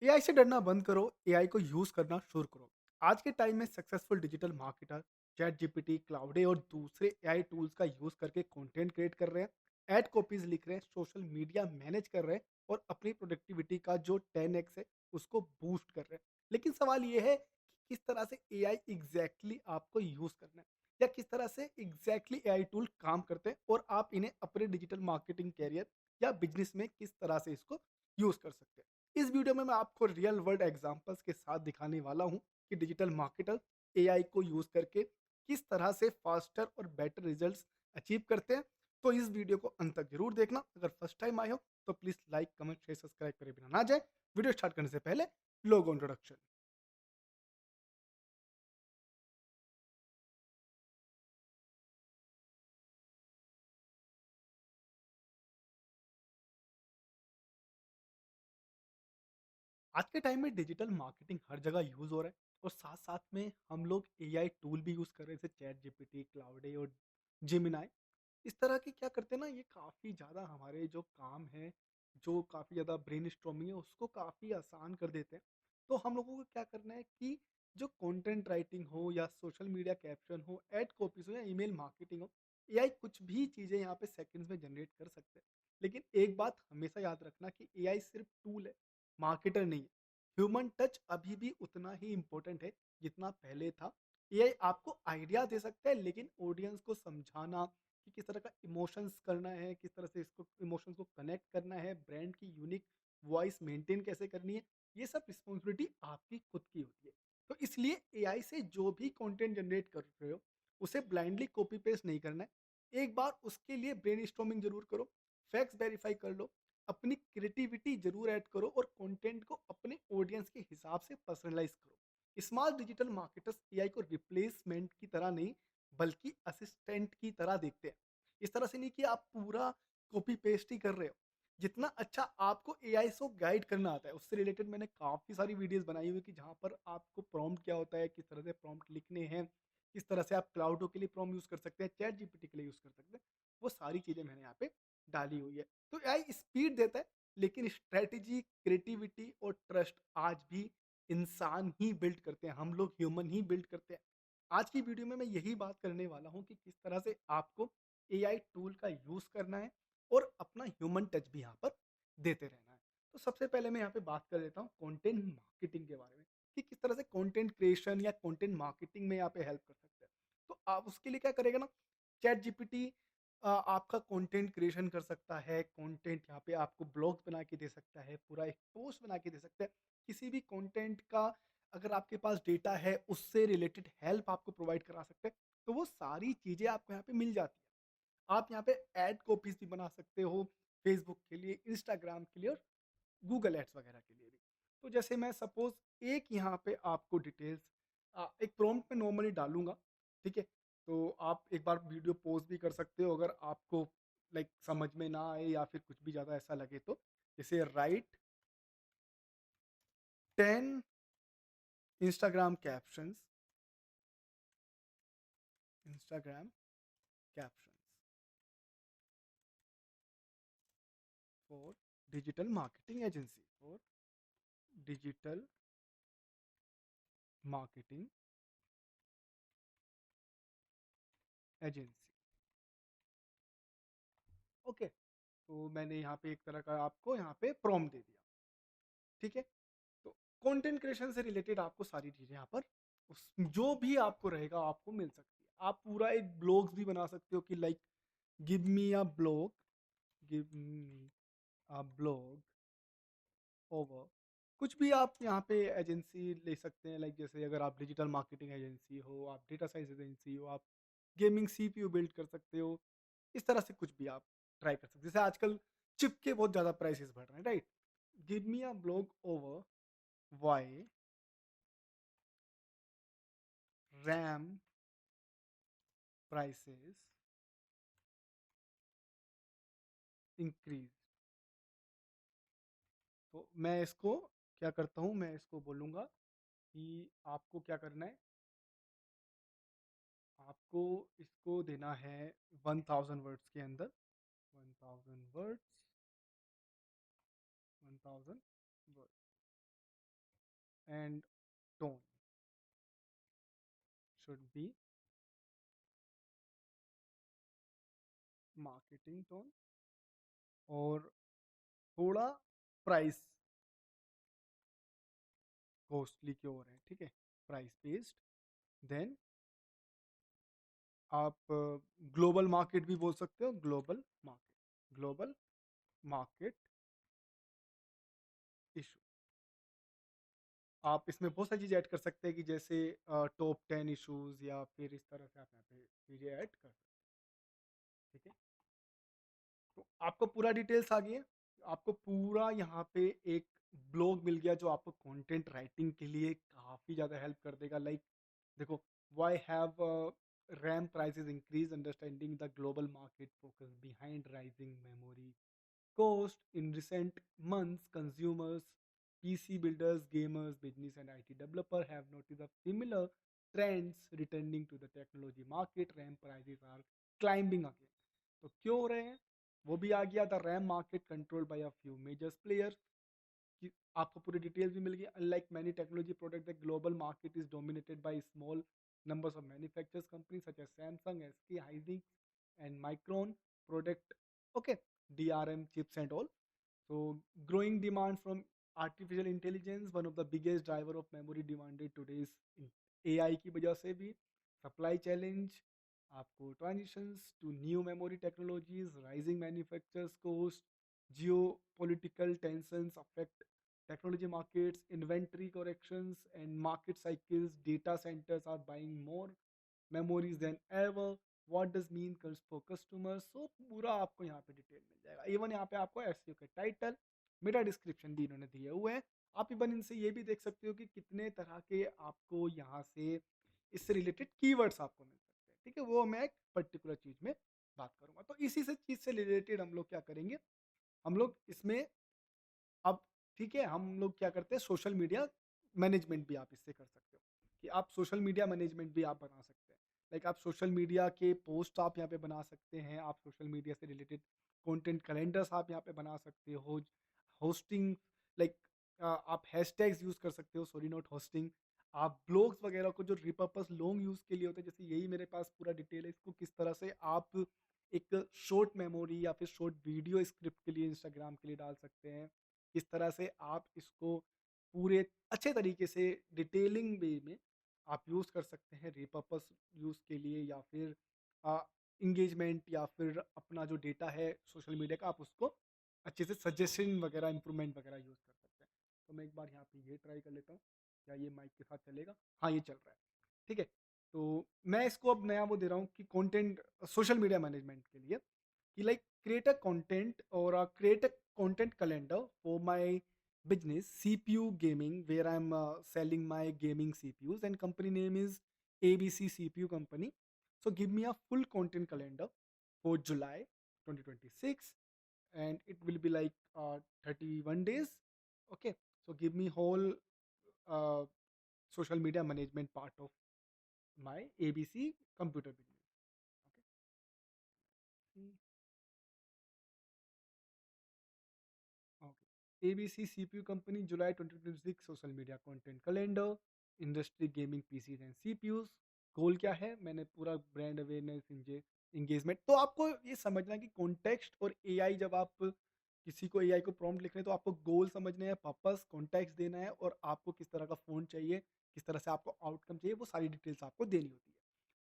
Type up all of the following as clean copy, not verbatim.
AI से डरना बंद करो, एआई को यूज़ करना शुरू करो। आज के टाइम में successful digital marketer chat GPT, Claude और दूसरे एआई टूल्स का यूज़ करके कंटेंट क्रिएट कर रहे हैं, एड कॉपीज लिख रहे हैं, सोशल मीडिया मैनेज कर रहे हैं और अपनी प्रोडक्टिविटी का जो 10x है उसको बूस्ट कर रहे हैं। लेकिन सवाल ये है कि किस तरह से एआई एग्जैक्टली आपको यूज़ करना है या किस तरह से एग्जैक्टली एआई टूल काम करते हैं और आप इन्हें अपने डिजिटल मार्केटिंग कैरियर या बिजनेस में किस तरह से इसको यूज़ कर सकते हैं। इस वीडियो में मैं आपको रियल वर्ल्ड एग्जांपल्स के साथ दिखाने वाला हूं कि डिजिटल मार्केटर एआई को यूज करके किस तरह से फास्टर और बेटर रिजल्ट्स अचीव करते हैं। तो इस वीडियो को अंत तक जरूर देखना। अगर फर्स्ट टाइम आए हो तो please like, comment, share, subscribe करे बिना ना जाए। वीडियो स्टार्ट करने से पहले लोगो इंट्रोडक्शन। आज के टाइम में डिजिटल मार्केटिंग हर जगह यूज हो रहा है और साथ साथ में हम लोग एआई टूल भी यूज कर रहे हैं जैसे चैट जीपीटी, क्लाउडे और जिमिनाई। इस तरह की क्या करते हैं ना, ये काफ़ी ज़्यादा हमारे जो काम है, जो काफ़ी ज़्यादा ब्रेनस्टॉर्मिंग है, उसको काफ़ी आसान कर देते हैं। तो हम लोगों को क्या करना है कि जो कंटेंट राइटिंग हो या सोशल मीडिया कैप्शन हो, एड कॉपीज़ हो या ईमेल मार्केटिंग हो, एआई कुछ भी चीज़ें यहाँ पे सेकंड्स में जनरेट कर सकते हैं। लेकिन एक बात हमेशा याद रखना कि एआई सिर्फ टूल है, मार्केटर नहीं है। ह्यूमन टच अभी भी उतना ही इम्पोर्टेंट है जितना पहले था। एआई आपको आइडिया दे सकता है लेकिन ऑडियंस को समझाना कि किस तरह का इमोशंस करना है, किस तरह से इसको इमोशंस को कनेक्ट करना है, ब्रांड की यूनिक वॉइस मेंटेन कैसे करनी है, ये सब रिस्पॉन्सिबिलिटी आपकी खुद की होती है। तो इसलिए एआई से जो भी कंटेंट जनरेट कर रहे हो, उसे ब्लाइंडली कॉपी पेस्ट नहीं करना है। एक बार उसके लिए ब्रेनस्टॉर्मिंग जरूर करो, फैक्ट्स वेरीफाई कर लो, अपनी क्रिएटिविटी जरूर ऐड करो और कंटेंट को अपने ऑडियंस के हिसाब से पर्सनलाइज करो। स्मॉल डिजिटल मार्केटर्स एआई को रिप्लेसमेंट की तरह नहीं बल्कि असिस्टेंट की तरह देखते हैं। इस तरह से नहीं कि आप पूरा कॉपी पेस्ट ही कर रहे हो। जितना अच्छा आपको एआई से गाइड करना आता है, उससे रिलेटेड मैंने काफ़ी सारी वीडियोस बनाई हुई कि जहाँ पर आपको प्रॉम्प्ट क्या होता है, किस तरह से प्रॉम्प्ट लिखने हैं, किस तरह से आप क्लाउडो के लिए प्रॉम्प्ट यूज़ कर सकते हैं, चैट जीपीटी के लिए यूज़ कर सकते हैं। वो सारी चीज़ें मैंने यहाँ पे डाली हुई है। तो एआई स्पीड देता है लेकिन स्ट्रेटेजी, क्रिएटिविटी और ट्रस्ट आज भी इंसान ही बिल्ड करते हैं, हम लोग ह्यूमन ही बिल्ड करते हैं। आज की वीडियो में मैं यही बात करने वाला हूँ कि किस तरह से आपको एआई टूल का यूज़ करना है और अपना ह्यूमन टच भी यहाँ पर देते रहना है। तो सबसे पहले मैं यहाँ पे बात कर लेता हूँ कंटेंट मार्केटिंग के बारे में कि किस तरह से कंटेंट क्रिएशन या कंटेंट मार्केटिंग में यहाँ पे हेल्प कर सकते हैं। तो आप उसके लिए क्या करेगा ना, चैट जीपीटी आपका कंटेंट क्रिएशन कर सकता है, कंटेंट यहाँ पे आपको ब्लॉग्स बना के दे सकता है, पूरा एक पोस्ट बना के दे सकता है। किसी भी कंटेंट का अगर आपके पास डेटा है, उससे रिलेटेड हेल्प आपको प्रोवाइड करा सकते हैं। तो वो सारी चीज़ें आपको यहाँ पे मिल जाती है। आप यहाँ पे एड कॉपीज़ भी बना सकते हो, फेसबुक के लिए, इंस्टाग्राम के लिए और गूगल एड्स वगैरह के लिए भी। तो जैसे मैं सपोज़ एक यहाँ पे आपको डिटेल्स एक प्रॉम्प्ट में नॉर्मली डालूँगा, ठीक है? तो आप एक बार वीडियो पॉज़ भी कर सकते हो अगर आपको लाइक समझ में ना आए या फिर कुछ भी ज़्यादा ऐसा लगे तो। जैसे right 10 Instagram captions, Instagram captions for digital marketing agency, for digital marketing agency. Okay, तो मैंने यहाँ पे एक तरह का आपको यहाँ पे प्रॉम्प्ट दे दिया, ठीक है? तो कंटेंट क्रिएशन से रिलेटेड आपको सारी चीज़ें यहाँ पर जो भी आपको रहेगा आपको मिल सकती है। आप पूरा एक ब्लॉग्स भी बना सकते हो कि like give me a blog, give me a blog over कुछ भी आप यहाँ पे एजेंसी ले सकते हैं। लाइक जैसे अगर आप डिजिटल मार्केटिंग एजेंसी हो, आप डेटा साइंस एजेंसी हो, आप गेमिंग सीपीयू बिल्ड कर सकते हो, इस तरह से कुछ भी आप ट्राई कर सकते हो। जैसे आजकल चिप के बहुत ज़्यादा प्राइसेस बढ़ रहे हैं, right? Give me a blog over why RAM prices increase. तो मैं इसको क्या करता हूँ, मैं इसको बोलूँगा कि आपको क्या करना है, आपको इसको देना है 1000 वर्ड्स के अंदर, 1000 words, 1000 words. And tone should be marketing tone, और थोड़ा प्राइस कॉस्टली क्यों हो रहे हैं, ठीक है, प्राइस बेस्ड। देन आप ग्लोबल मार्केट भी बोल सकते हो, global market, global market issue. आप इसमें बहुत सारी चीज़ ऐड कर सकते हैं कि जैसे टॉप 10 इश्यूज, या फिर इस तरह से आप यहाँ पे चीज़ें ऐड कर सकते हैं, ठीक है। तो आपको पूरा डिटेल्स आ गया, आपको पूरा यहाँ पे एक ब्लॉग मिल गया जो आपको कंटेंट राइटिंग के लिए काफ़ी ज़्यादा हेल्प कर देगा। लाइक देखो, why have RAM prices increase, understanding the global market focus behind rising memory cost in recent months. Consumers, PC builders, gamers, business, and IT developer have noticed a similar trends returning to the technology market. RAM prices are climbing again. तो क्यों हो रहे हैं, वो भी आ गया। The RAM market control by a few major players, कि आपको पूरी डिटेल्स भी मिल गई। Unlike many technology product, the global market is dominated by small numbers of manufacturers companies such as Samsung, SK, Hynix, and Micron product, okay, DRM chips and all. So growing demand from artificial intelligence, one of the biggest driver of memory demanded today is AI की वजह से भी supply challenge, आपको transitions to new memory technologies, rising manufacturers cost, geopolitical tensions affect technology markets, inventory corrections and market cycles, data centers are buying more memories than ever. What does mean for customers? So पूरा आपको यहाँ पे detail मिल जाएगा। Even यहाँ पे आपको SEO के title, मेरा डिस्क्रिप्शन भी इन्होंने दिए हुए हैं। आप इवन इनसे ये भी देख सकते हो कि कितने तरह के आपको यहाँ से इससे रिलेटेड कीवर्ड्स आपको मिल सकते हैं, ठीक है। वो मैं एक पर्टिकुलर चीज़ में बात करूंगा। तो इसी से चीज़ से रिलेटेड हम लोग क्या करेंगे, हम लोग इसमें अब, ठीक है, हम लोग क्या करते हैं, सोशल मीडिया मैनेजमेंट भी आप इससे कर सकते हो, कि आप सोशल मीडिया मैनेजमेंट भी आप बना सकते हैं। लाइक आप सोशल मीडिया के पोस्ट आप यहाँ पे बना सकते हैं, आप सोशल मीडिया से रिलेटेड कंटेंट कैलेंडर्स आप यहाँ पे बना सकते हो, होस्टिंग, लाइक आप हैशटैग्स यूज़ कर सकते हो, सॉरी नॉट होस्टिंग। आप ब्लॉग्स वगैरह को जो रिपर्पस लॉन्ग यूज़ के लिए होते हैं, जैसे यही मेरे पास पूरा डिटेल है, इसको किस तरह से आप एक शॉर्ट मेमोरी या फिर शॉर्ट वीडियो स्क्रिप्ट के लिए इंस्टाग्राम के लिए डाल सकते हैं, किस तरह से आप इसको पूरे अच्छे तरीके से डिटेलिंग वे में आप यूज़ कर सकते हैं रिपर्पस यूज़ के लिए, या फिर इंगेजमेंट, या फिर अपना जो डेटा है सोशल मीडिया का, आप उसको अच्छे से सजेशन वगैरह इंप्रूवमेंट वगैरह यूज़ कर सकते हैं। तो मैं एक बार यहाँ पे ये ट्राई कर लेता हूँ, क्या ये माइक के साथ चलेगा? हाँ, ये चल रहा है, ठीक है। तो मैं इसको अब नया वो दे रहा हूँ कि कंटेंट सोशल मीडिया मैनेजमेंट के लिए, कि like create a content or create a content calendar for my business CPU gaming, where I'm selling my gaming CPUs, and company name is ABC CPU company. So give me a full content calendar for July 2026, and it will be like 31 days, okay. So give me whole uh, social media management part of my ABC computer business, okay. Okay. ABC CPU Company July 2026 social media content calendar, industry gaming PCs and CPUs. Goal क्या है, मैंने पूरा brand awareness, engagement. तो आपको ये समझना है कि कॉन्टेक्स्ट और एआई, जब आप किसी को एआई को प्रॉम्प्ट लिख रहे हैं, तो आपको गोल समझना है, पर्पस, कॉन्टेक्स्ट देना है, और आपको किस तरह का फ़ोन चाहिए, किस तरह से आपको आउटकम चाहिए, वो सारी डिटेल्स आपको देनी होती है,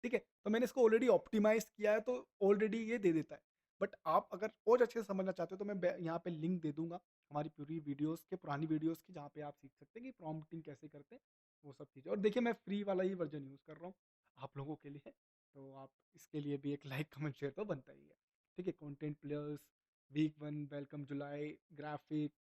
ठीक है। तो मैंने इसको ऑलरेडी ऑप्टिमाइज किया है, तो ऑलरेडी ये दे देता है। बट आप अगर और अच्छे से समझना चाहते हो, तो मैं यहाँ पे लिंक दे दूंगा हमारी पूरी वीडियोस के, पुरानी वीडियोस की, जहाँ पे आप सीख सकते हैं कि प्रॉम्प्टिंग कैसे करते हैं, वो सब चीज़ें। और देखिए, मैं फ्री वाला ही वर्जन यूज़ कर रहा हूँ आप लोगों के लिए, तो आप इसके लिए भी एक लाइक कमेंट शेयर तो बनता ही है, ठीक है। Content players, week 1 welcome July, graphic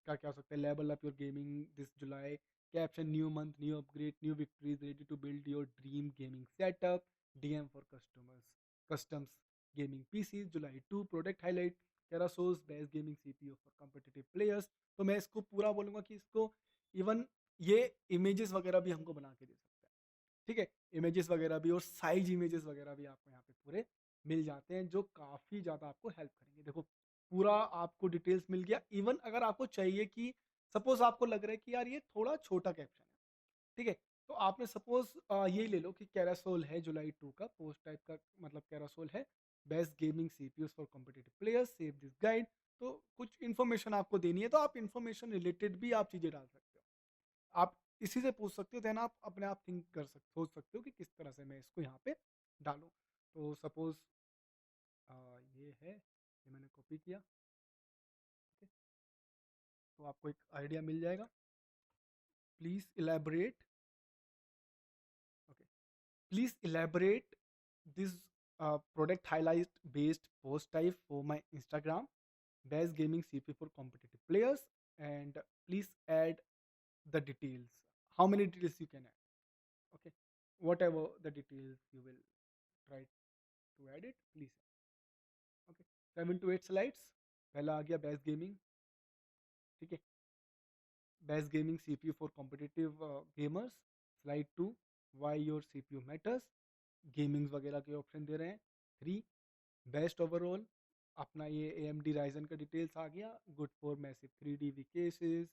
का क्या हो सकता है, level up your gaming this July, caption new month new upgrade new victories ready to build your dream gaming setup, DM for customers, customs gaming PC July 2, product highlight, कैरासोस best gaming CPU for competitive players. तो मैं इसको पूरा बोलूंगा कि इसको even ये images वगैरह भी हमको बना के दे सकता है, ठीक है। इमेजेस वगैरह भी, और साइज इमेजेस वगैरह भी आपको यहाँ पे पूरे मिल जाते हैं, जो काफ़ी ज़्यादा आपको हेल्प करेंगे। देखो, पूरा आपको डिटेल्स मिल गया। इवन अगर आपको चाहिए कि सपोज़ आपको लग रहा है कि यार ये थोड़ा छोटा कैप्शन है, ठीक है? तो आपने सपोज़ यही ले लो कि कैरासोल है जुलाई 2 का पोस्ट टाइप का, मतलब कैरासोल है, best gaming CPUs for competitive players, save this guide. तो कुछ इन्फॉर्मेशन आपको देनी है, तो आप इन्फॉर्मेशन रिलेटेड भी आप चीज़ें डाल सकते हो। आप इसी से पूछ सकते हो, देन आप अपने आप थिंक कर सक सोच सकते हो कि किस तरह से मैं इसको यहाँ पे डालूँ। तो सपोज़ ये है, ये मैंने कॉपी किया, ठीक है? तो आपको एक आइडिया मिल जाएगा। Please elaborate, okay, please elaborate this product highlight based post type for my Instagram, best gaming CP for competitive players, and please add the details. How many details you can add? Okay, whatever the details you will try to add it, please. Okay, 7 to 8 slides. पहला आ गया best gaming, ठीक है? Best gaming CPU for competitive gamers. Slide 2, why your CPU matters, gamings वगैरह के option दे रहे हैं। 3, best overall, अपना ये ए एम डी राइजन का डिटेल्स आ गया, good for massive 3D cases,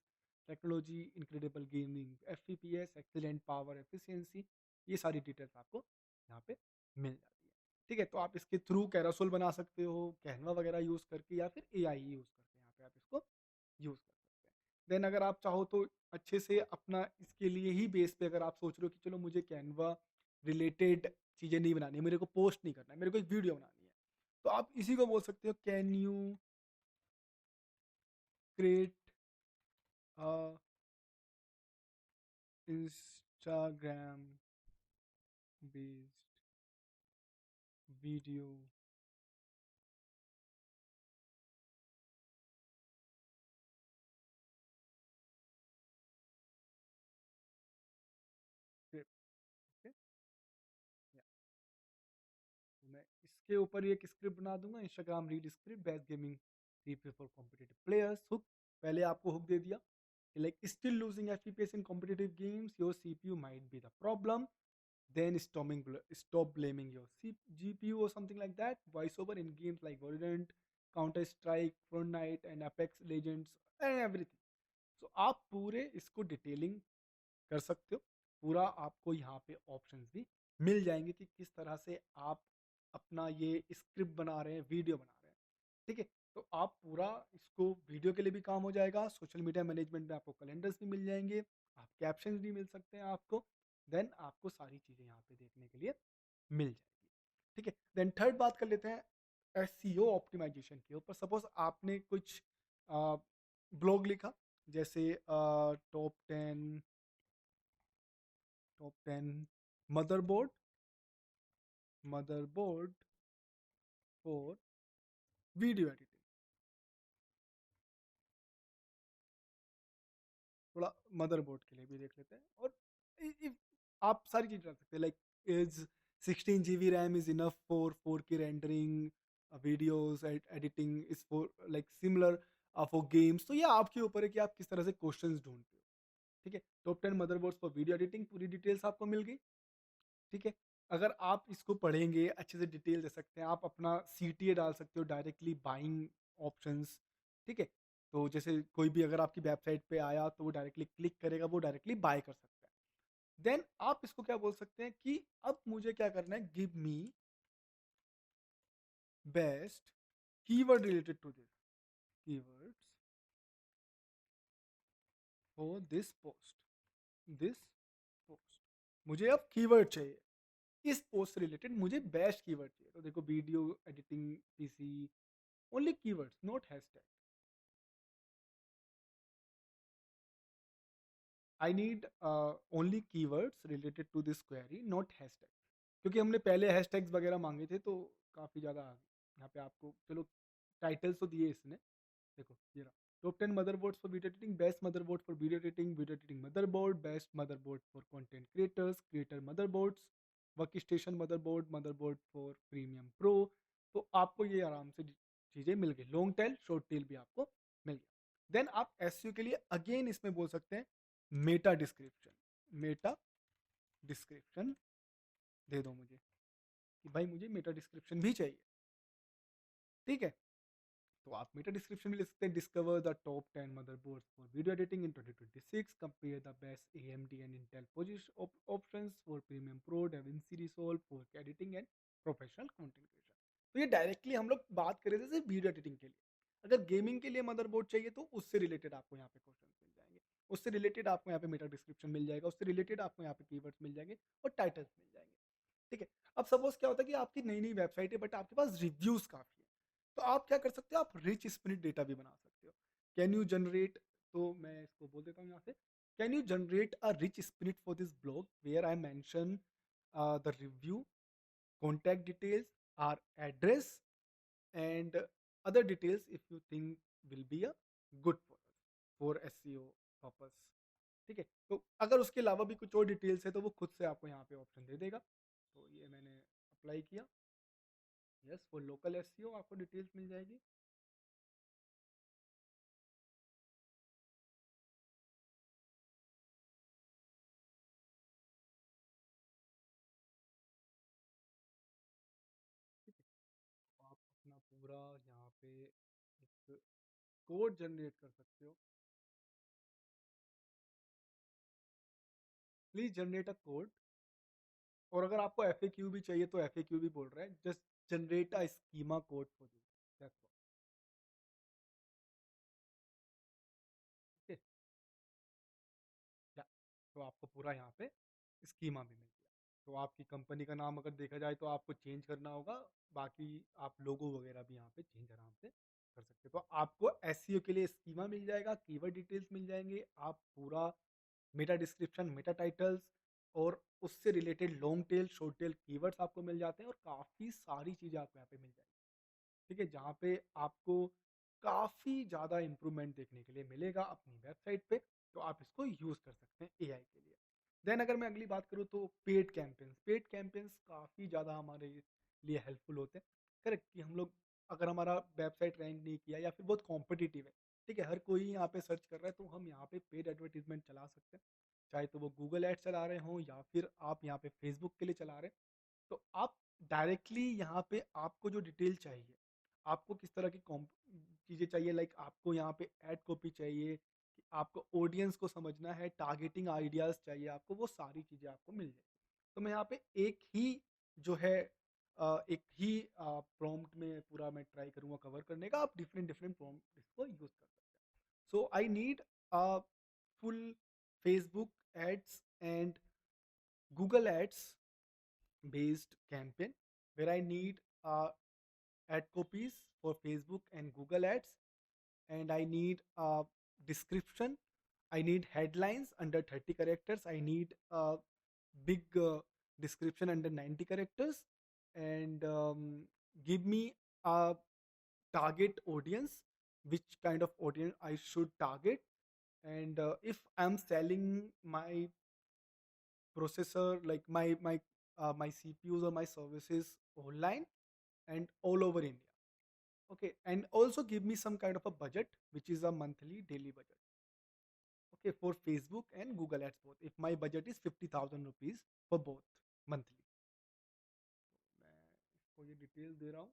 technology, incredible gaming F P S, excellent power efficiency, ये सारी डिटेल्स आपको यहाँ पे मिल जाती है, ठीक है? तो आप इसके थ्रू कैरासोल बना सकते हो, कैनवा वगैरह यूज़ करके, या फिर ए आई यूज़ करके यहाँ पे आप इसको यूज़ कर सकते हैं। देन अगर आप चाहो तो अच्छे से अपना इसके लिए ही बेस पे अगर आप सोच रहे हो कि चलो मुझे कैनवा रिलेटेड चीज़ें नहीं बनानी है, मेरे को पोस्ट नहीं करना है, मेरे को एक वीडियो बनानी है, तो आप इसी को बोल सकते हो, can you create Instagram based video script, okay, या तो मैं इसके ऊपर एक स्क्रिप्ट बना दूंगा, Instagram read script best gaming CP for competitive players. Hook, पहले आपको हुक दे दिया, like still losing FPS in competitive games, your CPU might be the problem. Then stop blaming your GPU or something like that. Voiceover in games like Valorant, Counter Strike, Fortnite, and Apex Legends, and everything. So आप पूरे इसको detailing कर सकते हो। पूरा आपको यहाँ पे ऑप्शंस भी मिल जाएंगे कि किस तरह से आप अपना ये स्क्रिप्ट बना रहे हैं, वीडियो बना रहे हैं, ठीक है? तो आप पूरा इसको, वीडियो के लिए भी काम हो जाएगा, सोशल मीडिया मैनेजमेंट में आपको कैलेंडर्स भी मिल जाएंगे, आप कैप्शंस भी मिल सकते हैं आपको, देन आपको सारी चीज़ें यहाँ पे देखने के लिए मिल जाएगी, ठीक है? देन थर्ड बात कर लेते हैं एसईओ ऑप्टिमाइजेशन के ऊपर। सपोज आपने कुछ ब्लॉग लिखा, जैसे top 10 motherboard motherboard for video editing, थोड़ा मदरबोर्ड के लिए भी देख लेते हैं। और if आप सारी चीज़ डाल सकते हैं, like is 16 GB RAM is enough for 4K rendering, videos editing is for like similar for games. तो ये आपके ऊपर है कि आप किस तरह से क्वेश्चंस ढूंढते हो, ठीक है? Top 10 motherboards for video editing, पूरी डिटेल्स आपको मिल गई, ठीक है? अगर आप इसको पढ़ेंगे, अच्छे से डिटेल दे सकते हैं, आप अपना सीटीए डाल सकते हो, डायरेक्टली बाइंग ऑप्शंस, ठीक है? तो जैसे कोई भी अगर आपकी वेबसाइट पे आया तो वो डायरेक्टली क्लिक करेगा, वो डायरेक्टली बाय कर सकता है। देन आप इसको क्या बोल सकते हैं कि अब मुझे क्या करना है, give me best keyword related to this, keywords for this post. मुझे अब कीवर्ड चाहिए, इस पोस्ट से रिलेटेड मुझे बेस्ट कीवर्ड चाहिए। तो देखो, video editing PC, only keywords, not hashtag. I need only keywords related to this query, not hashtag. क्योंकि हमने पहले हैशटैग्स वगैरह मांगे थे, तो काफ़ी ज़्यादा आ गए यहाँ पे आपको। चलो, टाइटल्स तो दिए इसने, देखो ये रहा। Top 10 motherboards for video editing, best motherboard for video editing motherboard, best motherboard for content creators, creator motherboards, work station motherboard, motherboard for premium pro. तो आपको ये आराम से चीज़ें मिल गई, लॉन्ग टेल शॉर्ट टेल भी आपको मिल गया। देन आप एसईओ के लिए अगेन इसमें बोल सकते हैं मेटा डिस्क्रिप्शन, मेटा डिस्क्रिप्शन दे दो मुझे, कि भाई मुझे मेटा डिस्क्रिप्शन भी चाहिए, ठीक है? तो आप मेटा डिस्क्रिप्शन में लिख सकते हैं, discover the top 10 motherboards for video editing in 2026, compare the best AMD and Intel position options for premium pro, DaVinci Resolve for editing and professional content creation. तो ये डायरेक्टली हम लोग बात कर रहे थे सिर्फ वीडियो एडिटिंग के लिए। अगर गेमिंग के लिए मदरबोर्ड चाहिए तो उससे रिलेटेड आपको यहाँ पे क्वेश्चन मिल जाएंगे, उससे रिलेटेड आपको यहाँ पे मेटा डिस्क्रिप्शन मिल जाएगा, उससे रिलेटेड आपको यहाँ पे कीवर्ड्स मिल जाएंगे और टाइटल्स मिल जाएंगे। ठीक है। अब सपोज क्या होता है कि आपकी नई नई वेबसाइट है बट आपके पास रिव्यूज काफी है, तो आप क्या कर सकते हो, आप रिच स्प्लिट डेटा भी बना सकते हो। कैन यू जनरेट, तो मैं इसको बोल देता हूँ यहाँ से, can you generate a rich split for this blog where I mention the review, contact details, our address, and other details if you think will be a good for us for SEO purpose। ठीक है, तो अगर उसके अलावा भी कुछ और details है तो वो खुद से आपको यहाँ पे ऑप्शन दे देगा। तो ये मैंने अप्लाई किया। यस, फॉर लोकल एसईओ आपको डिटेल्स मिल जाएगी। ठीक है, तो आप अपना पूरा यहाँ पे एक कोड जनरेट कर सकते हो। Please generate a code. और अगर आपको एफएक्यू भी चाहिए तो एफएक्यू भी बोल रहा है, just generate a schema code for this, that's all. या तो आपको पूरा यहाँ पे स्कीमा भी मिल गया। तो आपकी कंपनी का नाम अगर देखा जाए तो आपको चेंज करना होगा, बाकी आप लोगो वगैरह भी यहाँ पे चेंज आराम से कर सकते हो। तो आपको एसईओ के लिए स्कीमा मिल जाएगा, कीवर्ड डिटेल्स मिल जाएंगे, आप पूरा मेटा डिस्क्रिप्शन, मेटा टाइटल्स और उससे related long tail, short tail keywords आपको मिल जाते हैं और काफ़ी सारी चीज़ें आपको यहाँ पे मिल जाएगी। ठीक है, जहाँ पे आपको काफ़ी ज़्यादा इम्प्रूवमेंट देखने के लिए मिलेगा अपनी वेबसाइट पे। तो आप इसको यूज़ कर सकते हैं एआई के लिए। देन अगर मैं अगली बात करूँ तो पेड कैंपेन्स काफ़ी ज़्यादा हमारे लिए हेल्पफुल होते हैं। करेक्ट, कि हम लोग अगर हमारा वेबसाइट रैंक नहीं किया या फिर बहुत कॉम्पिटिटिव है, ठीक है, हर कोई यहाँ पे सर्च कर रहा है, तो हम यहाँ पे पेड एडवर्टीजमेंट चला सकते हैं। चाहे तो वो गूगल एड चला रहे हों या फिर आप यहाँ पे फेसबुक के लिए चला रहे हैं, तो आप डायरेक्टली यहाँ पे आपको जो डिटेल चाहिए, आपको किस तरह की चीज़ें चाहिए, लाइक आपको यहाँ पे एड कॉपी चाहिए, कि आपको ऑडियंस को समझना है, टारगेटिंग आइडियाज़ चाहिए आपको, वो सारी चीज़ें आपको मिल जाएगी। तो मैं यहाँ पे एक ही जो है एक ही प्रॉम्प्ट में पूरा मैं ट्राई करूँगा कवर करने का, आप डिफरेंट डिफरेंट प्रॉम्प्ट इसको यूज़ कर सकते हैं। So I need a full Facebook ads and Google ads based campaign where I need ad copies for Facebook and Google ads, and I need a description. I need headlines under 30 characters. I need a big description under 90 characters, and give me a target audience, which kind of audience I should target, and if I'm selling my processor, like my CPUs or my services online and all over India. Okay, and also give me some kind of a budget, which is a monthly, daily budget. Okay, for Facebook and Google Ads both. If my budget is 50,000 rupees for both monthly, मैं इसको ये detail दे रहा हूँ।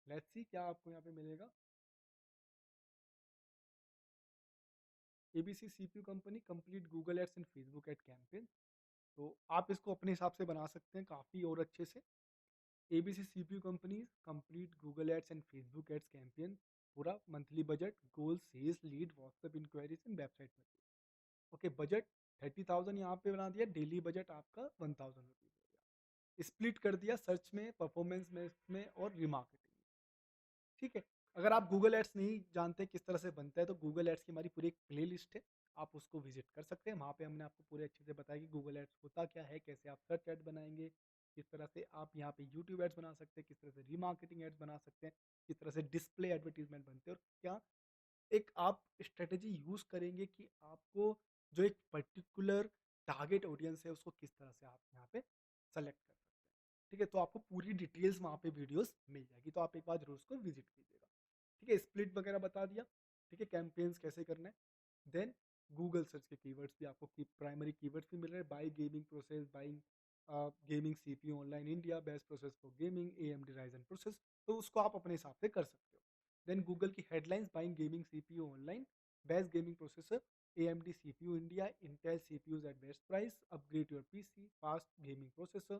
Let's see क्या आपको यहाँ पे मिलेगा। ABC CPU company complete Google ads and Facebook ad campaign. तो आप इसको अपने हिसाब से बना सकते हैं काफ़ी और अच्छे से। ABC CPU companies complete Google ads and Facebook ads campaign, पूरा monthly budget, goal, sales, lead, WhatsApp inquiries and website material. Okay, budget 30,000 यहाँ पे बना दिया, डेली बजट आपका 1,000 रुपीज़ हो गया। स्प्लिट कर दिया सर्च में, परफॉर्मेंस में और रिमार्केटिंग में। ठीक है। अगर आप गूगल एड्स नहीं जानते किस तरह से बनता है, तो गूगल एड्स की हमारी पूरी एक प्ले लिस्ट है, आप उसको विजिट कर सकते हैं। वहाँ पे हमने आपको पूरे अच्छे से बताया कि गूगल एड्स होता क्या है, कैसे आप सर्च एड बनाएंगे, किस तरह से आप यहाँ पे यूट्यूब एड्स बना सकते हैं, किस तरह से रीमार्केटिंग एड्स बना सकते हैं, किस तरह से डिस्प्ले एडवर्टीजमेंट बनते हैं, और क्या एक आप स्ट्रेटेजी यूज़ करेंगे कि आपको जो एक पर्टिकुलर टारगेट ऑडियंस है उसको किस तरह से आप यहाँ पे सेलेक्ट कर सकते हैं। ठीक है, तो आपको पूरी डिटेल्स वहाँ पे वीडियोस मिल जाएगी, तो आप एक बार जरूर उसको विजिट कीजिएगा। ठीक है, स्प्लिट वगैरह बता दिया। ठीक है, कैंपेन्स कैसे करना है। देन गूगल सर्च के कीवर्ड्स भी आपको प्राइमरी कीवर्ड्स भी मिल रहे हैं। By gaming process, buying gaming CPU online India, best process for gaming, AMD Ryzen process. तो उसको आप अपने हिसाब से कर सकते हो। देन गूगल की headlines, buying gaming CPU online, best gaming processor, AMD CPU India, Intel CPUs at best price, upgrade your PC, fast gaming processor,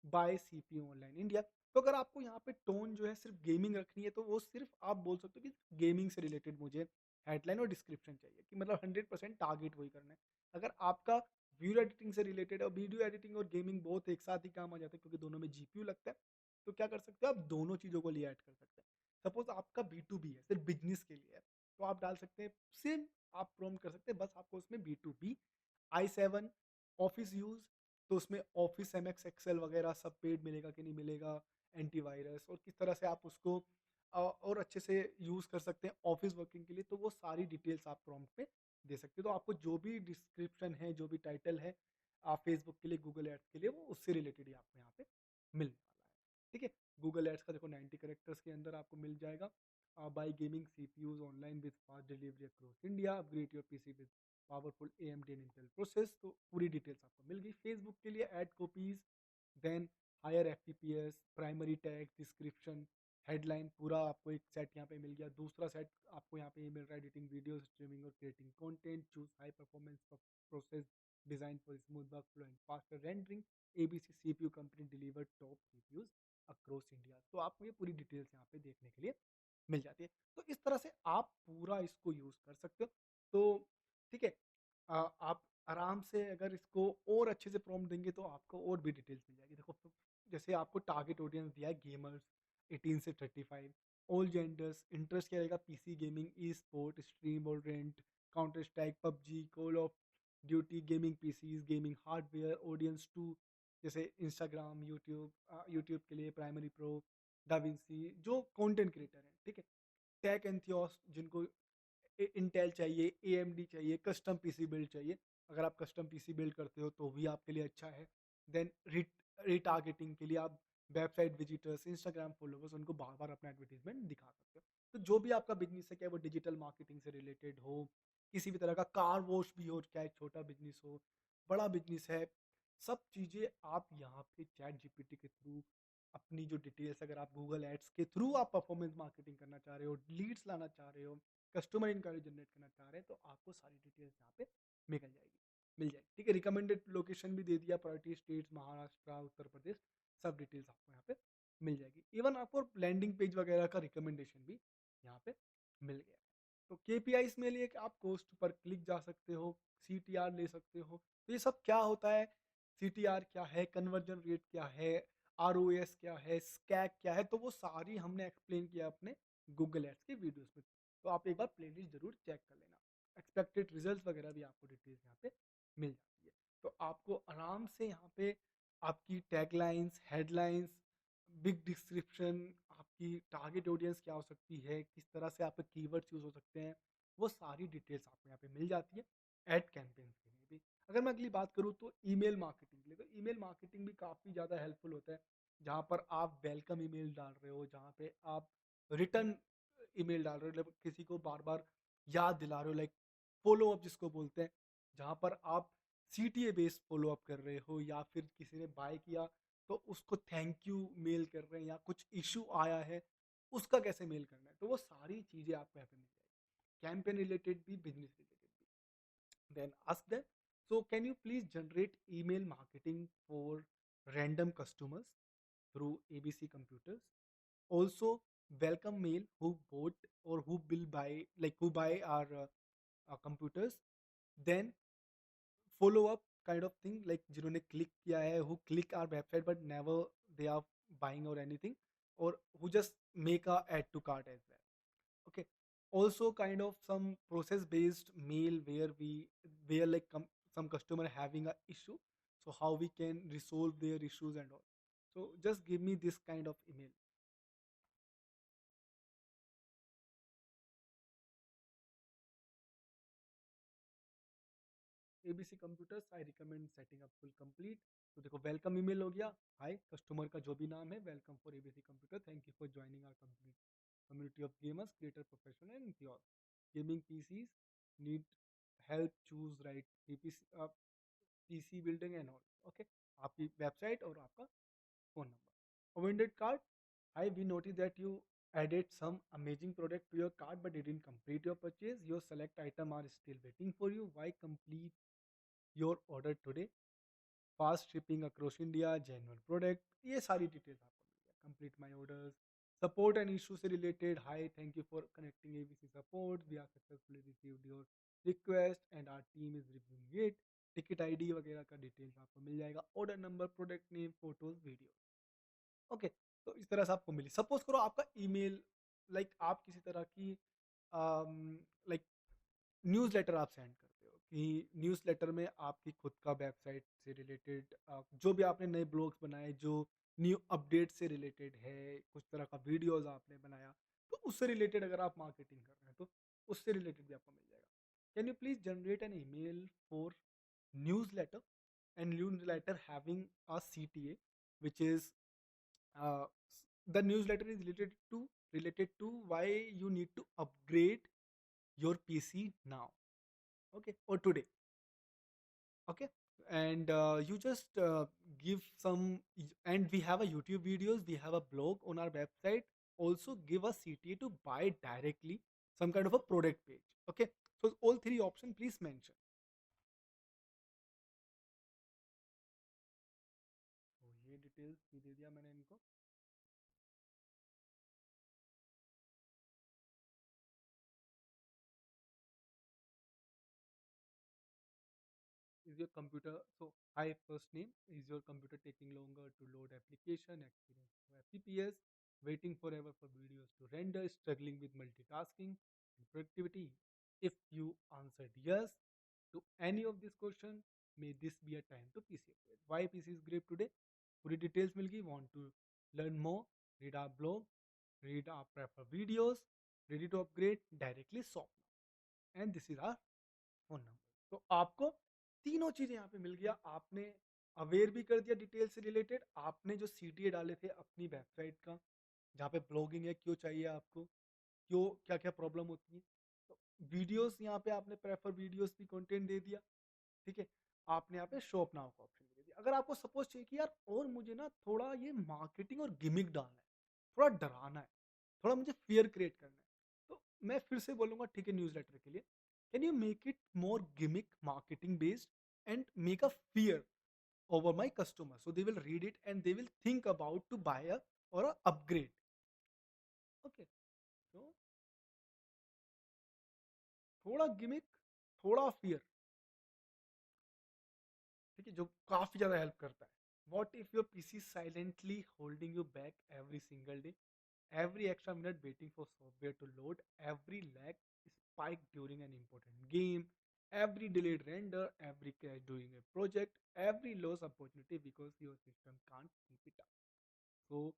bye CPU online India. तो अगर आपको यहाँ पे टोन जो है सिर्फ गेमिंग रखनी है, तो वो सिर्फ आप बोल सकते हो कि गेमिंग से रिलेटेड मुझे हेडलाइन और डिस्क्रिप्शन चाहिए, कि मतलब 100% टारगेट वही करना है। अगर आपका वीडियो एडिटिंग से रिलेटेड, और वीडियो एडिटिंग और गेमिंग बहुत एक साथ ही काम आ जाते हैं क्योंकि दोनों में जीपीयू लगता है, तो क्या कर सकते हो, आप दोनों चीज़ों को लिए ऐड कर सकते हैं। सपोज आपका B2B है, सिर्फ बिजनेस के लिए है, तो आप डाल सकते हैं सेम, आप प्रॉम्प्ट कर सकते हैं, बस आपको उसमें B2B, i7, ऑफिस यूज़, तो उसमें ऑफिस MX एक्सेल वगैरह सब पेड मिलेगा कि नहीं मिलेगा, एंटीवायरस, और किस तरह से आप उसको और अच्छे से यूज़ कर सकते हैं ऑफिस वर्किंग के लिए, तो वो सारी डिटेल्स आप प्रॉम्प्ट पे दे सकते हो। तो आपको जो भी डिस्क्रिप्शन है, जो भी टाइटल है फेसबुक के लिए, गूगल एड्स के लिए, वो उससे रिलेटेड ही आपको यहाँ पे मिलने वाला है। ठीक है, गूगल एड्स का देखो 90 करेक्टर्स के अंदर आपको मिल जाएगा। Buy gaming CPUs online with fast delivery across India, upgrade your PC with powerful AMD and Intel process. तो पूरी डिटेल्स आपको मिल गई। फेसबुक के लिए ad copies, then higher FTPS, primary tag, description, headline, पूरा आपको एक सेट यहाँ पे मिल गया। दूसरा सेट आपको यहाँ पे मिल रहा है, एडिटिंग वीडियो, स्ट्रीमिंग और creating content, choose high performance process design for smooth workflow and faster rendering, ABC CPU company deliver top CPUs across India. तो आपको ये पूरी डिटेल्स यहाँ पे देखने के लिए मिल जाती है। तो इस तरह से आप पूरा इसको यूज कर सकते हो। तो ठीक है, आप आराम से अगर इसको और अच्छे से प्रॉम्प्ट देंगे, तो आपको और भी डिटेल्स मिल जाएगी। देखो, जैसे आपको टारगेट ऑडियंस दिया है गेमर्स 18 से 35, ऑल जेंडर्स, इंटरेस्ट क्या रहेगा, PC gaming, e sport, stream और rent, counter strike, PUBG, call of duty, gaming PCs, gaming hardware, audience two, जैसे इंस्टाग्राम, यूट्यूब के लिए प्राइमरी प्रो, डाविंसी, जो कंटेंट क्रिएटर हैं, ठीक है, टेक एंथियोस, जिनको इंटेल चाहिए, AMD चाहिए, कस्टम पीसी बिल्ड चाहिए। अगर आप कस्टम पीसी बिल्ड करते हो तो भी आपके लिए अच्छा है। देन रिटारगेटिंग के लिए आप वेबसाइट विजिटर्स, इंस्टाग्राम फॉलोवर्स, उनको बार बार अपना एडवर्टीजमेंट दिखा सकते हो। तो जो भी आपका बिजनेस है, चाहे वो डिजिटल मार्केटिंग से रिलेटेड हो, किसी भी तरह का कार वॉश भी हो, चाहे छोटा बिजनेस हो, बड़ा बिजनेस है, सब चीज़ें आप यहाँ पे चैट जीपीटी के थ्रू अपनी जो डिटेल्स, अगर आप गूगल एड्स के थ्रू आप परफॉर्मेंस मार्केटिंग करना चाह रहे हो, लीड्स लाना चाह रहे हो, कस्टमर इंक्वायरी जनरेट करना चाह रहे हैं, तो आपको सारी डिटेल्स यहाँ पे मिल जाएगी। ठीक है, रिकमेंडेड लोकेशन भी दे दिया, प्रायोरिटी स्टेट्स, महाराष्ट्र, उत्तर प्रदेश, सब डिटेल्स आपको यहाँ पे मिल जाएगी। इवन आपको लैंडिंग पेज वगैरह का रिकमेंडेशन भी यहाँ पे मिल गया है। तो KPIs में लिए कि आप कॉस्ट पर क्लिक जा सकते हो, CTR ले सकते हो। तो ये सब क्या होता है, CTR क्या है, कन्वर्जन रेट क्या है, ROS क्या है, स्कैक क्या है, तो वो सारी हमने एक्सप्लेन किया अपने गूगल एड्स के वीडियोस में। तो आप एक बार प्लेलिस्ट जरूर चेक कर लेना। एक्सपेक्टेड रिजल्ट वगैरह भी आपको डिटेल्स यहाँ पे मिल जाती है। तो आपको आराम से यहाँ पे आपकी टैगलाइंस, हेडलाइंस, बिग डिस्क्रिप्शन, आपकी टारगेट ऑडियंस क्या हो सकती है, किस तरह से आपके कीवर्ड्स यूज हो सकते हैं, वो सारी डिटेल्स आपको यहाँ पे मिल जाती है एड कैंपेन्स के लिए भी। अगर मैं अगली बात करूँ तो ईमेल मार्केटिंग के लिए, तो ईमेल मार्केटिंग भी काफ़ी ज़्यादा हेल्पफुल होता है। जहाँ पर आप वेलकम ईमेल डाल रहे हो, जहाँ पे आप रिटर्न ईमेल डाल रहे हो, मतलब किसी को बार बार याद दिला रहे हो, लाइक फॉलो अप जिसको बोलते हैं, जहाँ पर आप CTA बेस्ड फॉलो अप कर रहे हो, या फिर किसी ने बाय किया तो उसको थैंक यू मेल कर रहे हैं, या कुछ इशू आया है उसका कैसे मेल करना है, तो वो सारी चीज़ें आपको यहाँ पे मिल जाएगी, कैंपेन रिलेटेड भी, बिजनेस रिलेटेड भी। Then ask them, so can you please generate email marketing for random customers through ABC computers? Also, welcome mail who bought or who will buy, like who buy our computers. Then follow up kind of thing, like जिन्होंने click किया है, who click our website but never they are buying or anything, or who just make a add to cart as well. Okay, also kind of some process based mail where we, where like some customer having a issue, so how we can resolve their issues and all. So just give me this kind of email. ABC computers, I recommend setting up full complete. तो देखो, welcome email हो गया, हाय customer का जो भी नाम है, welcome for ABC computer, thank you for joining our complete community of gamers, creator, professional and enthusiasts. Gaming PCs need help, choose right PPC, PC building and all. Okay, आपकी website और आपका phone number. अवेंडेड card, hi we notice that you added some amazing product to your cart but didn't complete your purchase. Your select item are still waiting for you. Why complete your order today? Fast shipping across India, genuine product, ये सारी details आपको मिल गया. Complete my orders, support and issue से related. Hi, thank you for connecting ABC support, we are successfully received your request and our team is reviewing it. Ticket ID वगैरह का details आपको मिल जाएगा. Order number, product name, photos, video. Okay, तो इस तरह से आपको मिली. सपोज करो आपका ईमेल, लाइक आप किसी तरह की लाइक न्यूज़लेटर आप सेंड करते हो कि न्यूज़लेटर में आपकी खुद का वेबसाइट से रिलेटेड जो भी आपने नए ब्लॉग्स बनाए जो न्यू अपडेट से रिलेटेड है, कुछ तरह का वीडियोस आपने बनाया, तो उससे रिलेटेड अगर आप मार्केटिंग कर रहे हैं तो उससे रिलेटेड भी आपको मिल जाएगा. Can you please generate N email for newsletter and newsletter having a CTA which is uh, the newsletter is related to why you need to upgrade your PC now, okay, or today, okay. And you just give some and we have a YouTube videos, we have a blog on our website. Also give a CTA to buy directly some kind of a product page, okay. So all three option please mention. तो ये details भी दे दिया मैंने इनको. Is your computer, so hi, first name, is your computer taking longer to load application, experience for fps, waiting forever for videos to render, struggling with multitasking and productivity? If you answered yes to any of this question, may this be a time to PC upgrade. Why PC is great today? पूरी details मिल गई. Want to learn more? Read our blog, read our prefer videos, ready to upgrade directly shop now. And this is our phone number. तो आपको तीनों चीजें यहाँ पे मिल गया. आपने अवेयर भी कर दिया डिटेल से रिलेटेड. आपने जो CTA डाले थे अपनी वेबसाइट का, जहाँ पे ब्लॉगिंग है, क्यों चाहिए आपको, क्यों, क्या क्या प्रॉब्लम होती है. तो वीडियोस यहाँ पे आपने प्रेफर वीडियोस भी कंटेंट दे दिया, ठीक है. आपने यहाँ पे शॉप नाउ का ऑप्शन दे दिया. अगर आपको सपोज चाहिए कि यार और मुझे ना थोड़ा ये मार्केटिंग और गिमिक डालना है, थोड़ा डराना है, थोड़ा मुझे फियर क्रिएट करना है, तो मैं फिर से बोलूंगा ठीक है न्यूज़लेटर के लिए, can you make it more gimmick marketing based and make a fear over my customer so they will read it and they will think about to buy a or a upgrade, okay. So थोड़ा gimmick, थोड़ा fear, ठीक है, जो काफी ज्यादा help करता है. What if your PC silently holding you back every single day, every extra minute waiting for software to load, every lag spike during an important game, every delayed render, every crash during a project, every lost opportunity because your system can't keep it up. So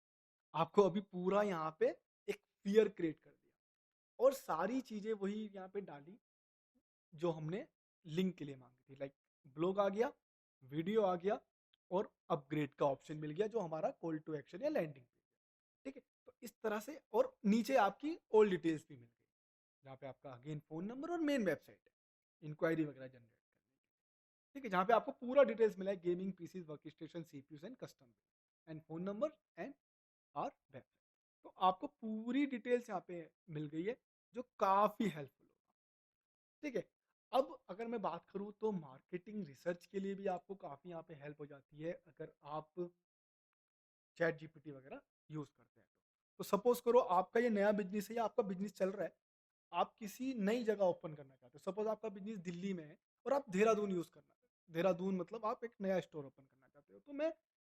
आपको अभी पूरा यहाँ पे एक fear create कर दिया और सारी चीजें वही यहाँ पे डाली जो हमने लिंक के लिए मांगी थी. लाइक ब्लॉग आ गया, वीडियो आ गया और अपग्रेड का ऑप्शन मिल गया जो हमारा कॉल टू एक्शन या लैंडिंग पेज है, ठीक है. तो इस तरह से और नीचे आपकी ऑल डिटेल्स भी मिल गई जहाँ पे आपका अगेन फोन नंबर और मेन वेबसाइट है इंक्वायरी वगैरह जनरेट करने के लिए, ठीक है, जहाँ पे आपको पूरा डिटेल्स मिला है. Gaming PCs, work station, CPUs and custom and phone number and our website. तो आपको पूरी डिटेल्स यहाँ पे मिल गई है जो काफी हेल्पफुल होगा, ठीक है. अब अगर मैं बात करूँ तो मार्केटिंग रिसर्च के लिए भी आपको काफी यहाँ पे हेल्प हो जाती है अगर आप चैट जीपीटी वगैरह यूज करते हैं तो सपोज करो आपका ये नया बिजनेस है या आपका बिजनेस चल रहा है, आप किसी नई जगह ओपन करना चाहते हो. सपोज आपका बिजनेस दिल्ली में है और आप देहरादून यूज करना है, देहरादून मतलब आप एक नया स्टोर ओपन करना चाहते हो, तो मैं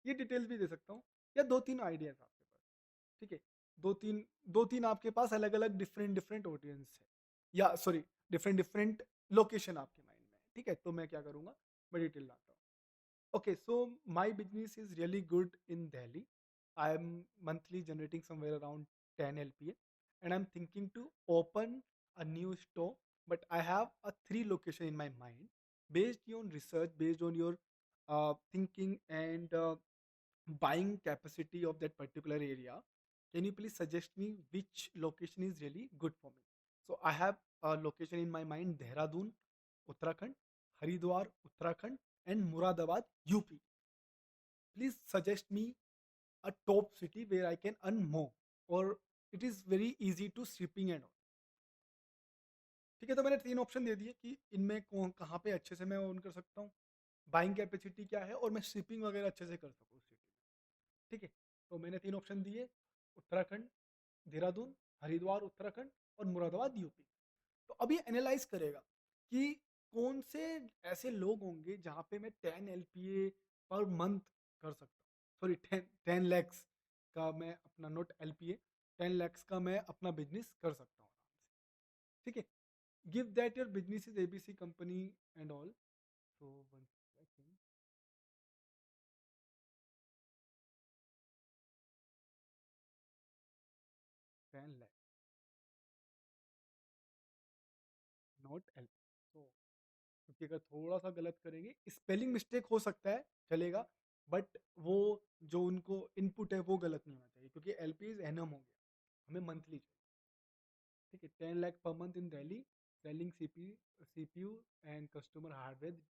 ये डिटेल्स भी दे सकता हूँ या दो तीन आइडियाज आपके पास, ठीक है. दो तीन आपके पास अलग अलग डिफरेंट डिफरेंट ऑडियंस है या सॉरी डिफरेंट डिफरेंट लोकेशन आपके माइंड में है, ठीक है. तो मैं क्या करूँगा, मैं डिटेल लाता हूँ. Okay, so my business is really good in Delhi. I'm monthly generating somewhere around 10 LPA, and I'm thinking to open a new store. But I have a three location in my mind, based on research, based on your thinking and buying capacity of that particular area. Can you please suggest me which location is really good for me? So I have a location in my mind: Dehradun, Uttarakhand, Haridwar, Uttarakhand, and Muradabad, UP. Please suggest me a top city where I can earn more or it is very easy to shipping and all. ठीक है, तो मैंने 3 option दे दिए कि इनमें कौन कहाँ पे अच्छे से मैं अर्न कर सकता हूँ, बाइंग कैपेसिटी क्या है और मैं शिपिंग वगैरह अच्छे से कर सकूँ उस सिटी में। ठीक है, तो मैंने 3 ऑप्शन दिए, उत्तराखंड, देहरादून, हरिद्वार उत्तराखंड और मुरादाबाद यूपी। तो अभी एनालाइज़ करेगा कि कौन से ऐसे लोग होंगे जहाँ पे मैं 10 एलपीए पर मंथ कर सकता हूँ। सॉरी 10 लैक्स का मैं अपना, नॉट एलपीए, 10 लैक्स का मैं अपना बिज़नेस कर सकता हूँ आराम से। ठीक है? Give that your business is ABC company and all. So one second, 10 lakhs not LP. So क्योंकि अगर थोड़ा सा गलत करेंगे, स्पेलिंग मिस्टेक हो सकता है, चलेगा, बट वो जो उनको इनपुट है वो गलत नहीं होना चाहिए, क्योंकि एलपी इज एनम हो गया, हमें मंथली चाहिए। ठीक है, 10 lakh per month in Delhi, selling CPU and customer hardware.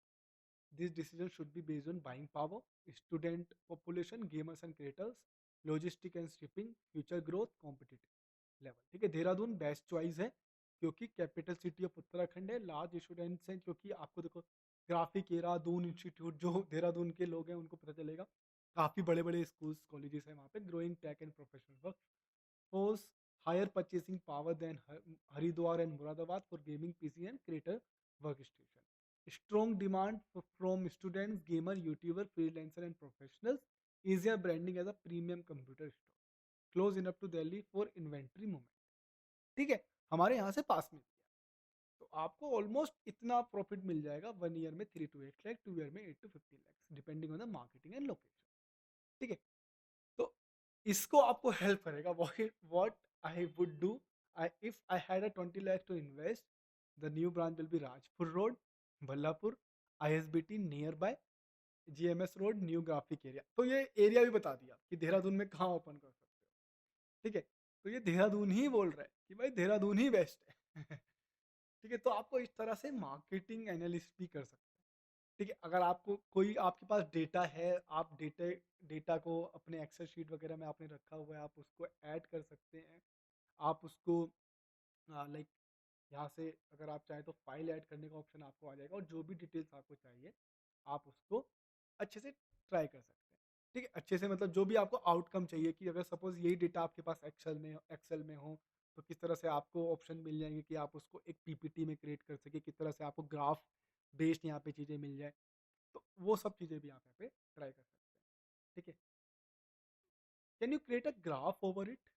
This decision should be based on buying power, student population, gamers and creators, logistic and shipping, future growth, competitive level. ठीक है, Dehradun best choice है क्योंकि capital city of Uttarakhand है, large students हैं, क्योंकि आपको देखो graphic era Doon institute जो देहरादून के लोग हैं उनको पता चलेगा, काफ़ी बड़े बड़े स्कूल्स कॉलेजेस हैं वहाँ पे, growing tech and professional work force, higher purchasing power than Haridwar and Muradabad for gaming PC and creator workstation. Strong demand from students, gamer, YouTuber, freelancer and professionals. Easier branding as a premium computer store. Close enough to Delhi for inventory movement. ठीक है, हमारे यहाँ से पास में दिया, तो आपको almost इतना प्रॉफिट मिल जाएगा 1 ईयर में 3 to 8 लाख, 2 ईयर में 8 to 15 lakh, depending on the marketing and location. ठीक है, तो इसको आपको हेल्प करेगा। What I would do, I if I had a 20 lakh to invest, the new branch will be Rajpur road, Ballapur, ISBT near by, GMS road, new graphic area. तो ये area भी बता दिया कि देहरादून में कहाँ ओपन कर सकते हो। ठीक है, तो ये देहरादून ही बोल रहा है कि भाई देहरादून ही बेस्ट है। ठीक है, तो आपको इस तरह से मार्केटिंग एनालिस्ट भी कर सकते हैं। ठीक है, अगर आपको कोई आपके पास डेटा है, आप डेटा डेटा को अपने एक्सेल शीट वगैरह में आपने रखा हुआ है, आप उसको ऐड कर सकते हैं। आप उसको लाइक यहाँ से अगर आप चाहें तो फाइल ऐड करने का ऑप्शन आपको आ जाएगा, और जो भी डिटेल्स आपको चाहिए आप उसको अच्छे से ट्राई कर सकते हैं। ठीक है, अच्छे से मतलब जो भी आपको आउटकम चाहिए, कि अगर सपोज यही डेटा आपके पास एक्सेल में हो तो किस तरह से आपको ऑप्शन मिल जाएंगे कि आप उसको एक पीपीटी में क्रिएट कर सके, किस तरह से आपको ग्राफ बेस्ड यहाँ पे चीज़ें मिल जाए। तो वो सब चीज़ें भी आप यहाँ पे ट्राई कर सकते हैं। ठीक है, can you create a graph over it?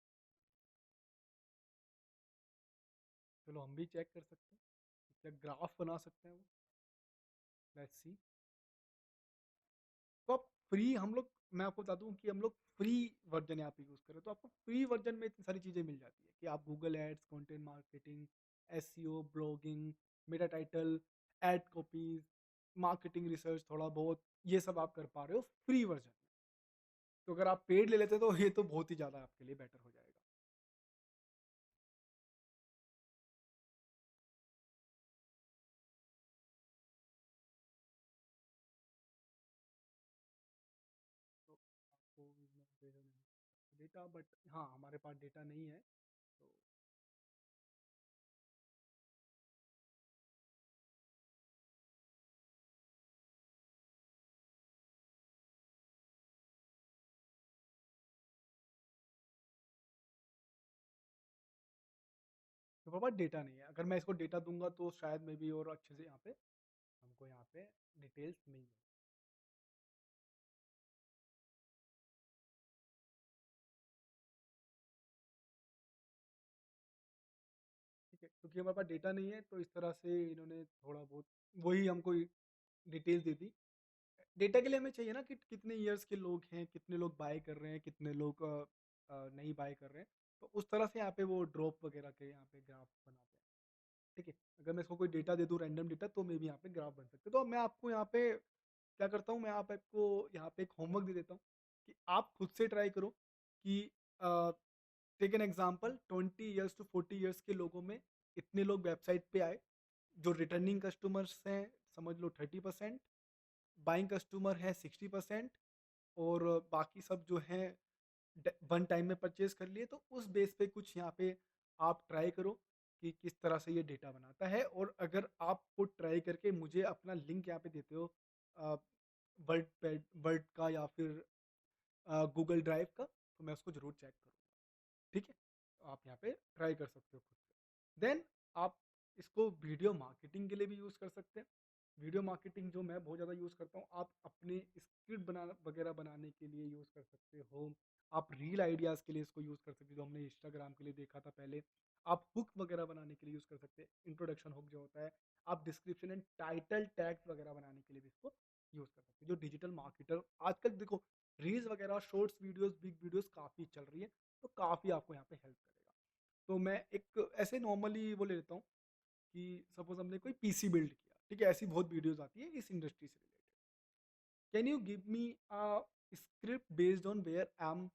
चलो हम भी चेक कर सकते हैं क्या ग्राफ बना सकते हैं वो। Let's see. तो आप फ्री, हम लोग, मैं आपको बता दूं कि हम लोग फ्री वर्जन यहाँ पे यूज़ करें तो आपको फ्री वर्जन में इतनी सारी चीज़ें मिल जाती है कि आप Google ads, content marketing, SEO, blogging, meta title, ad copies, marketing research, थोड़ा बहुत ये सब आप कर पा रहे हो फ्री वर्जन में। तो अगर आप पेड ले लेते तो ये तो बहुत ही ज़्यादा आपके लिए बेटर हो जाएगा। तो आपको डेटा, बट हाँ हमारे पास डेटा नहीं है। तो तो पापा डेटा नहीं है, अगर मैं इसको डेटा दूंगा तो शायद मे बी और अच्छे से यहाँ पे हमको यहाँ पे डिटेल्स मिल जाए। ठीक है, क्योंकि हमारे पास डेटा नहीं है तो इस तरह से इन्होंने थोड़ा बहुत वही हमको डिटेल्स दी थी। डेटा के लिए हमें चाहिए ना कि कितने ईयर्स के लोग हैं, कितने लोग बाय कर रहे हैं, कितने लोग नहीं बाय कर रहे हैं। तो उस तरह से यहाँ पे वो ड्रॉप वगैरह के यहाँ पे ग्राफ बनाते हैं। ठीक है, अगर मैं इसको कोई डेटा दे दूँ, रैंडम डेटा, तो मे भी यहाँ पे ग्राफ बन सकते हैं। तो मैं आपको यहाँ पे क्या करता हूँ, मैं आप आपको यहाँ पे एक होमवर्क दे देता हूँ कि आप खुद से ट्राई करो कि take an example 20 years to 40 years के लोगों में इतने लोग वेबसाइट पे आए, जो रिटर्निंग कस्टमर्स हैं समझ लो 30%, बाइंग कस्टमर है 60%, और बाकी सब जो हैं वन टाइम में परचेज कर लिए, तो उस बेस पे कुछ यहाँ पे आप ट्राई करो कि किस तरह से ये डेटा बनाता है। और अगर आपको ट्राई करके मुझे अपना लिंक यहाँ पे देते हो वर्ड पैड वर्ड का या फिर गूगल ड्राइव का, तो मैं उसको ज़रूर चेक करूँगा। ठीक है? तो आप यहाँ पे ट्राई कर सकते हो खुद से। देन आप इसको वीडियो मार्केटिंग के लिए भी यूज़ कर सकते हैं। वीडियो मार्केटिंग जो मैं बहुत ज़्यादा यूज़ करता हूँ, आप अपने स्क्रिप्ट बनाना वगैरह बनाने के लिए यूज़ कर सकते हो। आप रील आइडियाज़ के लिए इसको यूज़ कर सकते हो, जो हमने इंस्टाग्राम के लिए देखा था पहले। आप हुक वगैरह बनाने के लिए यूज़ कर सकते हैं, इंट्रोडक्शन हुक जो होता है। आप डिस्क्रिप्शन एंड टाइटल टैग्स वगैरह बनाने के लिए भी इसको यूज़ कर सकते हो। जो डिजिटल मार्केटर आजकल देखो, रील्स वगैरह, शॉर्ट्स वीडियोज़, बिग वीडियोज़ काफ़ी चल रही है, तो काफ़ी आपको यहाँ पे हेल्प करेगा। तो मैं एक ऐसे नॉर्मली वो ले लेता हूँ कि सपोज़ हमने कोई पीसी बिल्ड किया, ठीक है? ऐसी बहुत वीडियोज़ आती है इस इंडस्ट्री से related. Can you give me a script based on where I am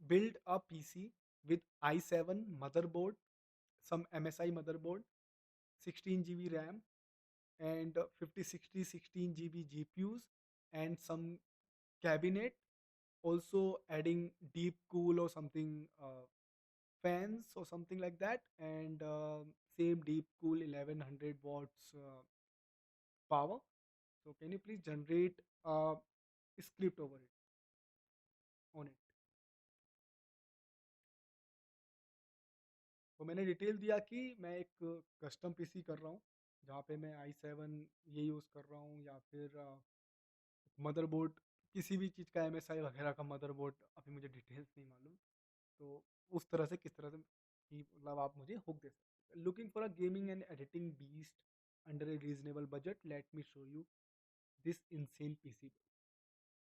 build a PC with i7 motherboard, some MSI motherboard, 16 GB RAM, and 5060 16 GB GPUs, and some cabinet. Also adding deep cool or something fans or something like that, and same deep cool 1100 watts power. So can you please generate a script over it on it? तो मैंने detail दिया कि मैं एक custom PC कर रहा हूँ, जहाँ पे मैं i7 ये यूज़ कर रहा हूँ, या फिर मदरबोर्ड, किसी भी चीज़ का एमएसआई वगैरह का मदरबोर्ड, अभी मुझे डिटेल्स नहीं मालूम। तो उस तरह से किस तरह से कि मतलब आप मुझे हुक दे सकते हैं। Looking for a gaming and editing beast under A reasonable budget, let me show you this insane PC.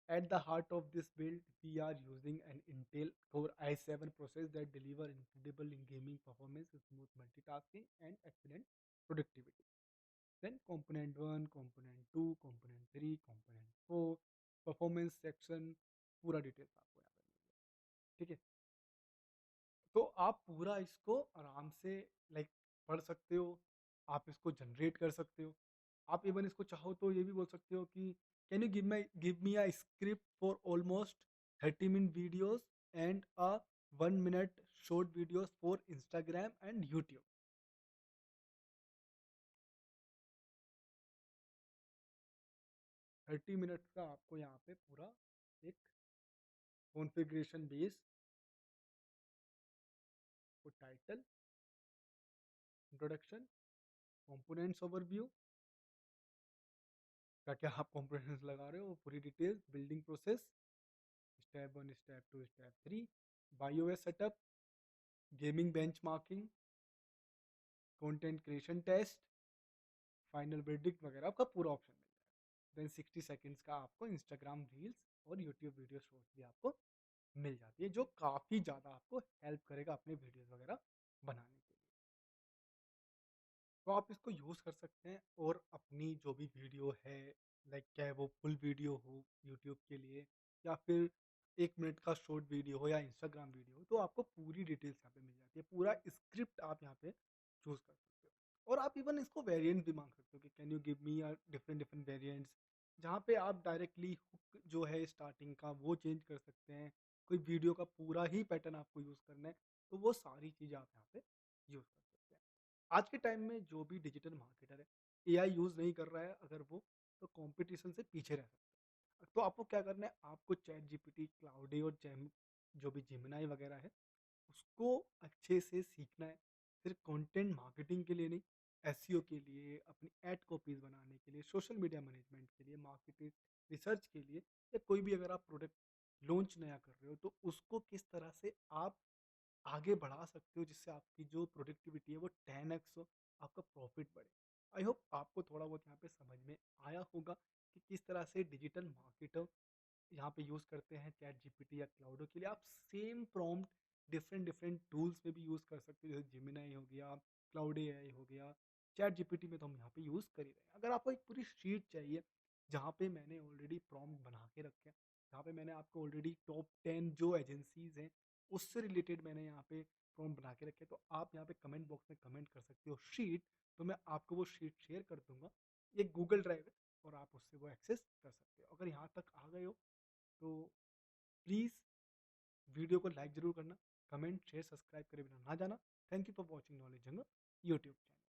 At the heart of this build, we are using an Intel Core i7 processor that deliver incredible in gaming performance, smooth multitasking, and excellent productivity. Then component 1, component 2, component 3, component 4, performance section, पूरा details आपको यहाँ पे मिल जाएगा। ठीक है? तो आप पूरा इसको आराम से लाइक पढ़ सकते हो, आप इसको जनरेट कर सकते हो। आप इवन इसको चाहो तो ये भी बोल सकते हो कि can you give me a script for almost 30 minute videos and a 1 minute short videos for Instagram and YouTube. 30 minutes का आपको यहाँ पे पूरा एक कॉन्फ़िगरेशन बेस को टाइटल, इंट्रोडक्शन, कंपोनेंट्स ओवरव्यू, क्या-क्या आप कंपोनेंट्स लगा रहे हो, वो पूरी details, building process, step 1, step 2, step 3, BIOS setup, gaming benchmarking, content creation test, final verdict वगैरह आपका पूरा ऑप्शन मिल जाएगा। देन 60 सेकंड्स का आपको इंस्टाग्राम रील्स और यूट्यूब वीडियो शॉर्ट्स भी आपको मिल जाती है, जो काफ़ी ज़्यादा आपको हेल्प करेगा अपने वीडियोज़ वगैरह बनाने के लिए। तो आप इसको यूज़ कर सकते हैं और अपनी जो भी वीडियो है, लाइक चाहे वो फुल वीडियो हो यूट्यूब के लिए, या फिर 1 मिनट का शॉर्ट वीडियो हो या इंस्टाग्राम वीडियो हो, तो आपको पूरी डिटेल्स यहाँ पे मिल जाती है। पूरा स्क्रिप्ट आप यहाँ पे चूज़ कर सकते हो। और आप इवन इसको वेरिएंट भी मांग सकते हो कि can you give me different different variants, जहाँ पे आप डायरेक्टली हुक जो है स्टार्टिंग का वो चेंज कर सकते हैं। कोई वीडियो का पूरा ही पैटर्न आपको यूज़ करना है, तो वो सारी चीज़ें आप यहाँ पे यूज़ कर सकते हैं। आज के टाइम में जो भी डिजिटल मार्केटर है, एआई यूज़ नहीं कर रहा है अगर वो, तो कॉम्पिटिशन से पीछे रह सकता है। तो आपको क्या करना है, आपको चैट जीपीटी, क्लाउडी और जेम जो भी जेमिनाई वगैरह है, उसको अच्छे से सीखना है। सिर्फ कंटेंट मार्केटिंग के लिए नहीं, एसईओ के लिए, अपनी एड कॉपीज़ बनाने के लिए, सोशल मीडिया मैनेजमेंट के लिए, मार्केटिंग रिसर्च के लिए, या कोई भी अगर आप प्रोडक्ट लॉन्च नया कर रहे हो, तो उसको किस तरह से आप आगे बढ़ा सकते हो जिससे आपकी जो प्रोडक्टिविटी है वो 10x हो, आपका प्रॉफिट बढ़े। आई होप आपको थोड़ा बहुत यहाँ पे समझ में आया होगा कि किस तरह से डिजिटल मार्केटर यहाँ पे यूज़ करते हैं चैट जीपीटी या क्लाउडो के लिए। आप same prompt different different tools में भी यूज़ कर सकते हो, जैसे जिमिनाई हो गया, क्लाउड एआई हो गया, चैट जीपीटी में तो हम यहाँ पे यूज़ कर ही रहे हैं। अगर आपको एक पूरी शीट चाहिए जहाँ पे मैंने ऑलरेडी प्रॉम्प्ट बना के रखे हैं, जहाँ पे मैंने आपको ऑलरेडी टॉप 10 जो एजेंसीज हैं उससे रिलेटेड मैंने यहाँ पे प्रॉम्प्ट बना के रखे हैं, तो आप यहाँ पे कमेंट बॉक्स में कमेंट कर सकते हो शीट, तो मैं आपको वो शीट शेयर कर दूंगा। ये गूगल ड्राइव है और आप उससे वो एक्सेस कर सकते हो। अगर यहाँ तक आ गए हो तो प्लीज़ वीडियो को लाइक ज़रूर करना, कमेंट, शेयर, सब्सक्राइब करे बिना ना जाना। Thank you for watching knowledge jungle YouTube channel.